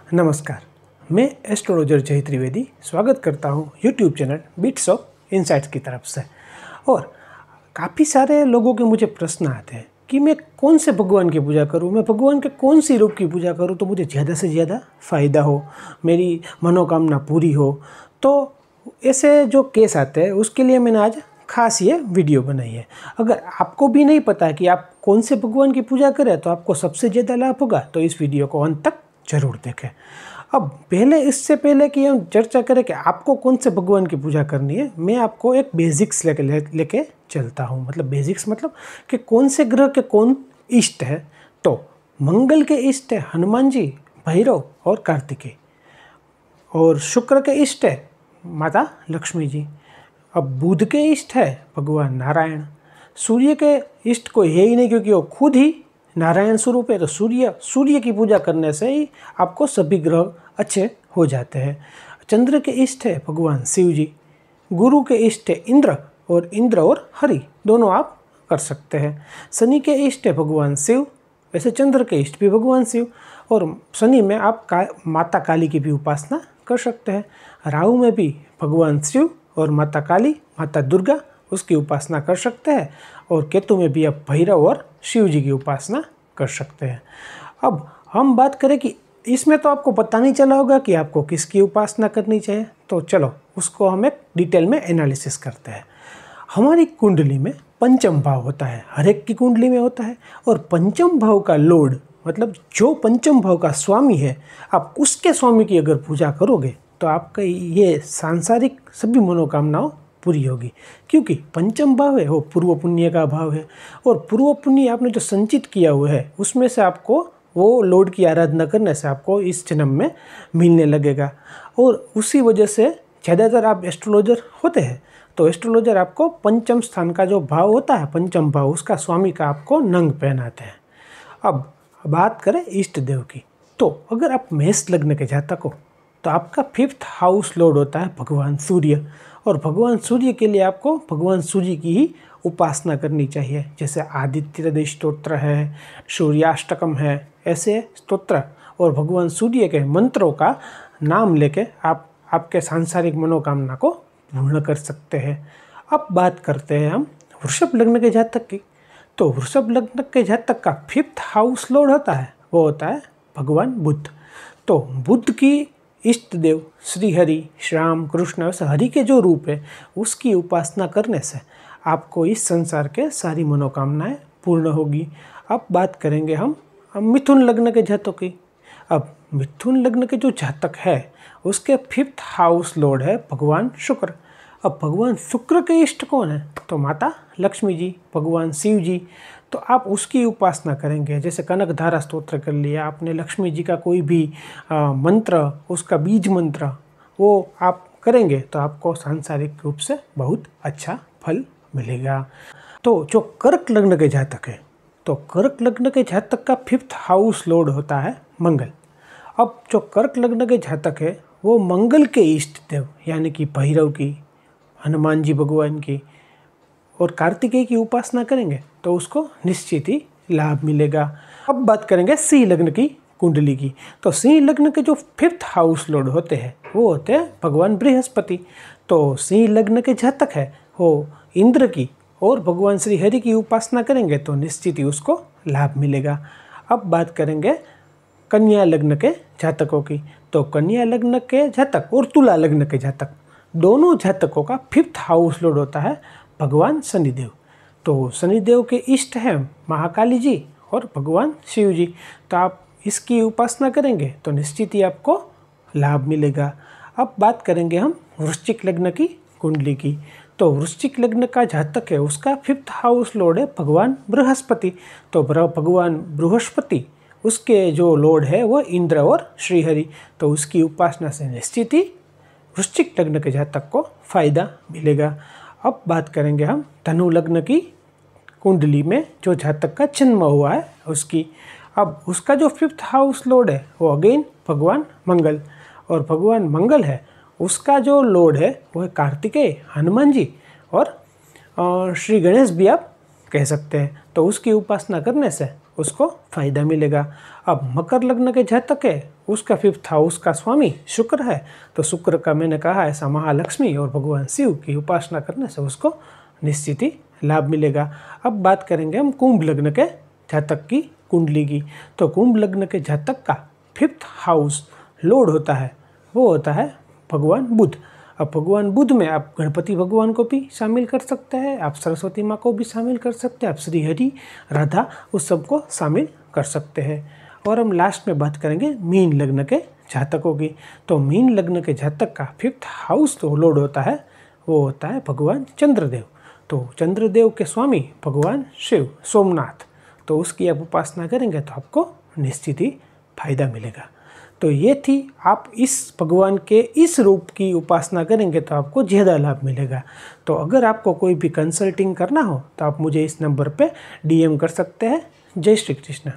नमस्कार, मैं एस्ट्रोलॉजर जय त्रिवेदी स्वागत करता हूं YouTube channel bits of insights की तरफ से। और काफ़ी सारे लोगों के मुझे प्रश्न आते हैं कि मैं कौन से भगवान की पूजा करूं, मैं भगवान के कौन सी रूप की पूजा करूं तो मुझे ज़्यादा से ज़्यादा फ़ायदा हो, मेरी मनोकामना पूरी हो। तो ऐसे जो केस आते हैं उसके लिए मैंने आज खास ये वीडियो बनाई है। अगर आपको भी नहीं पता कि आप कौन से भगवान की पूजा करें तो आपको सबसे ज़्यादा लाभ होगा, तो इस वीडियो को अंत तक जरूर देखें। अब इससे पहले कि हम चर्चा करें कि आपको कौन से भगवान की पूजा करनी है, मैं आपको एक बेसिक्स लेके चलता हूँ। मतलब बेसिक्स मतलब कि कौन से ग्रह के कौन इष्ट है। तो मंगल के इष्ट है हनुमान जी, भैरव और कार्तिकेय। और शुक्र के इष्ट है माता लक्ष्मी जी। अब बुध के इष्ट है भगवान नारायण। सूर्य के इष्ट कोई है ही नहीं, क्योंकि वो खुद ही नारायण स्वरूप है। तो सूर्य की पूजा करने से ही आपको सभी ग्रह अच्छे हो जाते हैं। चंद्र के इष्ट है भगवान शिव जी। गुरु के इष्ट है इंद्र और हरि, दोनों आप कर सकते हैं। शनि के इष्ट है भगवान शिव, वैसे चंद्र के इष्ट भी भगवान शिव। और शनि में आप माता काली की भी उपासना कर सकते हैं। राहु में भी भगवान शिव और माता काली, माता दुर्गा, उसकी उपासना कर सकते हैं। और केतु में भी आप भैरव और शिव जी की उपासना कर सकते हैं। अब हम बात करें कि इसमें तो आपको पता नहीं चला होगा कि आपको किसकी उपासना करनी चाहिए, तो चलो उसको हम एक डिटेल में एनालिसिस करते हैं। हमारी कुंडली में पंचम भाव होता है, हर एक की कुंडली में होता है। और पंचम भाव का लॉर्ड, मतलब जो पंचम भाव का स्वामी है, आप उसके स्वामी की अगर पूजा करोगे तो आपका ये सांसारिक सभी मनोकामनाओं पूरी होगी। क्योंकि पंचम भाव है वो पूर्व पुण्य का भाव है, और पूर्व पुण्य आपने जो संचित किया हुआ है उसमें से आपको वो लॉर्ड की आराधना करने से आपको इस जन्म में मिलने लगेगा। और उसी वजह से ज़्यादातर आप एस्ट्रोलॉजर होते हैं, तो एस्ट्रोलॉजर आपको पंचम स्थान का जो भाव होता है, पंचम भाव, उसका स्वामी का आपको नंग पहनाते हैं। अब बात करें इष्ट देव की, तो अगर आप मेष लग्न के जातक हो तो आपका 5th हाउस लॉर्ड होता है भगवान सूर्य। और भगवान सूर्य के लिए आपको भगवान सूर्य की ही उपासना करनी चाहिए। जैसे आदित्य हृदय स्तोत्र है, सूर्याष्टकम है, ऐसे स्तोत्र और भगवान सूर्य के मंत्रों का नाम लेके आप आपके सांसारिक मनोकामना को पूर्ण कर सकते हैं। अब बात करते हैं हम वृषभ लग्न के जातक की। तो वृषभ लग्न के जातक का 5th हाउस लॉर्ड होता है, वो होता है भगवान बुध। तो बुध की इष्ट देव श्री हरि, श्याम, कृष्ण, वैसे हरि के जो रूप है उसकी उपासना करने से आपको इस संसार के सारी मनोकामनाएं पूर्ण होगी। अब बात करेंगे हम मिथुन लग्न के जातकों की। अब मिथुन लग्न के जो जातक है उसके 5th हाउस लॉर्ड है भगवान शुक्र। अब भगवान शुक्र के इष्ट कौन है, तो माता लक्ष्मी जी, भगवान शिव जी। तो आप उसकी उपासना करेंगे। जैसे कनक धारा स्तोत्र कर लिया आपने, लक्ष्मी जी का कोई भी मंत्र, उसका बीज मंत्र वो आप करेंगे तो आपको सांसारिक रूप से बहुत अच्छा फल मिलेगा। तो जो कर्क लग्न के जातक है, तो कर्क लग्न के जातक का 5th हाउस लॉर्ड होता है मंगल। अब जो कर्क लग्न के जातक है वो मंगल के इष्ट देव यानी कि भैरव की, हनुमान जी भगवान की और कार्तिकेय की उपासना करेंगे तो उसको निश्चित ही लाभ मिलेगा। अब बात करेंगे सिंह लग्न की कुंडली की। तो सिंह लग्न के जो 5th हाउस लॉर्ड होते हैं वो होते हैं भगवान बृहस्पति। तो सिंह लग्न के जातक है वो इंद्र की और भगवान श्री हरि की उपासना करेंगे तो निश्चित ही उसको लाभ मिलेगा। अब बात करेंगे कन्या लग्न के जातकों की। तो कन्या लग्न के जातक और तुला लग्न के जातक, दोनों जातकों का 5th हाउस लॉर्ड होता है भगवान शनिदेव। तो शनिदेव के इष्ट हैं महाकाली जी और भगवान शिव जी। तो आप इसकी उपासना करेंगे तो निश्चित ही आपको लाभ मिलेगा। अब बात करेंगे हम वृश्चिक लग्न की कुंडली की। तो वृश्चिक लग्न का जातक है उसका 5th हाउस लॉर्ड है भगवान बृहस्पति। तो भगवान बृहस्पति, उसके जो लॉर्ड है वो इंद्र और श्रीहरि। तो उसकी उपासना से निश्चित ही वृश्चिक लग्न के जातक को फायदा मिलेगा। अब बात करेंगे हम धनु लग्न की कुंडली में जो जातक का जन्म हुआ है उसकी। अब उसका जो 5th हाउस लॉर्ड है वो अगेन भगवान मंगल। और भगवान मंगल है उसका जो लॉर्ड है वो है कार्तिकेय, हनुमान जी और श्री गणेश भी आप कह सकते हैं। तो उसकी उपासना करने से उसको फायदा मिलेगा। अब मकर लग्न के जातक है, उसका 5th हाउस का स्वामी शुक्र है, तो शुक्र का मैंने कहा ऐसा महालक्ष्मी और भगवान शिव की उपासना करने से उसको निश्चित ही लाभ मिलेगा। अब बात करेंगे हम कुंभ लग्न के जातक की कुंडली की। तो कुंभ लग्न के जातक का 5th हाउस लॉर्ड होता है, वो होता है भगवान बुध। अब भगवान बुध में आप गणपति भगवान को भी शामिल कर सकते हैं, आप सरस्वती माँ को भी शामिल कर सकते हैं, आप श्री हरि राधा उस सबको शामिल कर सकते हैं। और हम लास्ट में बात करेंगे मीन लग्न के जातकों की। तो मीन लग्न के जातक का 5th हाउस तो लॉर्ड होता है, वो होता है भगवान चंद्रदेव। तो चंद्रदेव के स्वामी भगवान शिव सोमनाथ, तो उसकी आप उपासना करेंगे तो आपको निश्चित ही फायदा मिलेगा। तो ये थी, आप इस भगवान के इस रूप की उपासना करेंगे तो आपको ज़्यादा लाभ मिलेगा। तो अगर आपको कोई भी कंसल्टिंग करना हो तो आप मुझे इस नंबर पे DM कर सकते हैं। जय श्री कृष्ण।